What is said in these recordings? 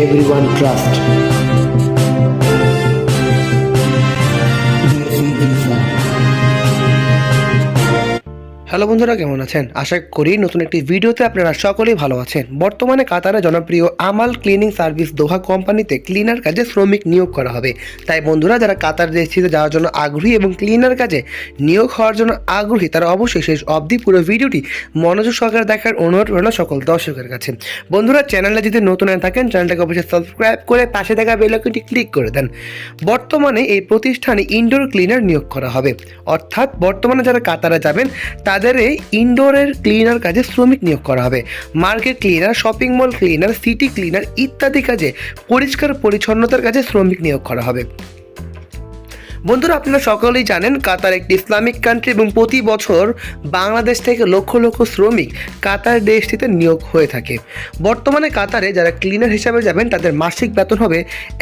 everyone trust. Hello বন্ধুরা, কেমন আছেন? আশা করি নতুন একটি ভিডিওতে আপনারা সকলেই ভালো আছেন। বর্তমানে কাতারে জনপ্রিয় আমাল ক্লিনিং সার্ভিস দোহা কোম্পানিতে ক্লিনার কাজে শ্রমিক নিয়োগ করা হবে। তাই বন্ধুরা, যারা কাতার দেশটিতে যাওয়ার জন্য আগ্রহী এবং ক্লিনার কাজে নিয়োগ হওয়ার জন্য আগ্রহী, তারা অবশ্যই শেষ অবধি পুরো ভিডিওটি মনোযোগ সহকারে দেখার অনুরোধ রইল সকল দর্শকের কাছে। বন্ধুরা, চ্যানেলে যদি নতুন হয়ে থাকেন, চ্যানেলটাকে অবশ্যই সাবস্ক্রাইব করে পাশে থাকা বেল আইকনটি ক্লিক করে দেন। বর্তমানে এই প্রতিষ্ঠানে ইনডোর ক্লিনার নিয়োগ করা হবে, অর্থাৎ বর্তমানে যারা কাতারে যাবেন তাদের ইনডোরের ক্লিনার কাজে শ্রমিক নিয়োগ করা হবে। Market cleaner, shopping mall cleaner, city cleaner ইত্যাদি কাজে পরিষ্কার পরিচ্ছন্নতার কাজে শ্রমিক নিয়োগ করা হবে। বন্ধুরা, আপনারা সকলেই জানেন কাতার একটি ইসলামিক কান্ট্রি এবং প্রতি বছর বাংলাদেশ থেকে লক্ষ লক্ষ শ্রমিক কাতার দেশটিতে নিয়োগ হয়ে থাকে। বর্তমানে কাতারে যারা ক্লিনার হিসাবে যাবেন তাদের মাসিক বেতন হবে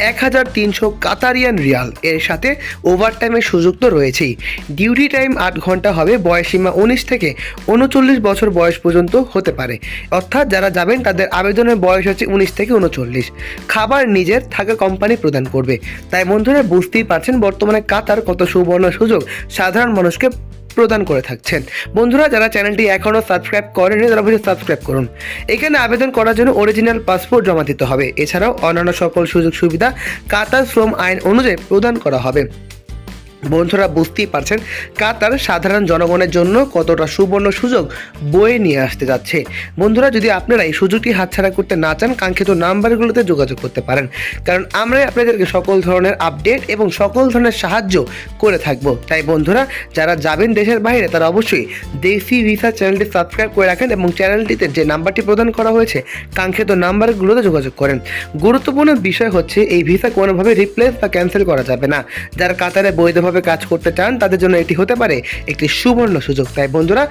1300 কাতারিয়ান রিয়াল। এর সাথে ওভারটাইমের সুযোগ তো রয়েছেই। ডিউটি টাইম 8 ঘন্টা হবে। বয়সসীমা 19 থেকে 39 বছর বয়স পর্যন্ত হতে পারে, অর্থাৎ যারা যাবেন তাদের আবেদনের বয়স হচ্ছে 19 থেকে 39। খাবার নিজের থাকা কোম্পানি প্রদান করবে। তাই বন্ধুরা, বুঝতেই পারছেন বর্তমানে কাতার কত সুবর্ণ সুযোগ সাধারণ মানুষকে প্রদান করে থাকছেন। বন্ধুরা, যারা চ্যানেলটি এখনও সাবস্ক্রাইব করেনি তারা অবশ্যই সাবস্ক্রাইব করুন। এখানে আবেদন করার জন্য অরিজিনাল পাসপোর্ট জমা দিতে হবে। এছাড়াও অন্যান্য সকল সুযোগ সুবিধা কাতার শ্রম আইন অনুযায়ী প্রদান করা হবে। বন্ধুরা, বুঝতেই পারছেন কাতার সাধারণ জনগণের জন্য কতটা সুবর্ণ সুযোগ বয়ে নিয়ে আসতে যাচ্ছে। বন্ধুরা, যদি আপনারা এই সুযোগটি হাতছাড়া করতে না চান, কাঙ্ক্ষিত নাম্বারগুলোতে যোগাযোগ করতে পারেন, কারণ আমরা আপনাদেরকে সকল ধরনের আপডেট এবং সকল ধরনের সাহায্য করে থাকবো। তাই বন্ধুরা, যারা যাবেন দেশের বাইরে তারা অবশ্যই দেশি ভিসা চ্যানেলটি সাবস্ক্রাইব করে রাখেন এবং চ্যানেলটিতে যে নাম্বারটি প্রদান করা হয়েছে কাঙ্ক্ষিত নাম্বারগুলোতে যোগাযোগ করেন। গুরুত্বপূর্ণ বিষয় হচ্ছে এই ভিসা কোনোভাবে রিপ্লেস বা ক্যান্সেল করা যাবে না। যারা কাতারে বৈধভাবে কাজ করতে চান তাদের জন্য এটি হতে পারে একটি সুবর্ণ সুযোগ। তাই বন্ধুরা,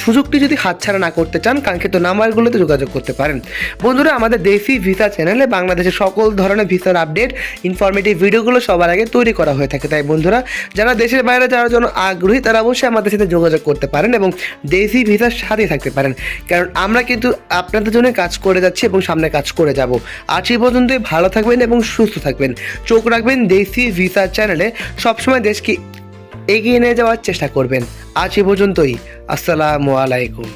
সুযোগটি যদি হাতছাড়া না করতে চান, কাঙ্ক্ষিত নাম্বারগুলোতে যোগাযোগ করতে পারেন। বন্ধুরা, আমাদের দেশি ভিসা চ্যানেলে বাংলাদেশের সকল ধরনের ভিসার আপডেট, ইনফরমেটিভ ভিডিওগুলো সবার আগে তৈরি করা হয়ে থাকে। তাই বন্ধুরা, যারা দেশের বাইরে যাওয়ার জন্য আগ্রহী তারা অবশ্যই আমাদের সাথে যোগাযোগ করতে পারেন এবং দেশি ভিসার সাথে থাকতে পারেন, কারণ আমরা কিন্তু আপনাদের জন্য কাজ করে যাচ্ছি এবং সামনে কাজ করে যাব। আজ এই পর্যন্তই। ভালো থাকবেন এবং সুস্থ থাকবেন। চোখ রাখবেন দেশি ভিসা চ্যানেলে। সবসময় দেশকে এগিয়ে নিয়ে যাওয়ার চেষ্টা করবেন। আজ এ পর্যন্তই। আসসালামু আলাইকুম।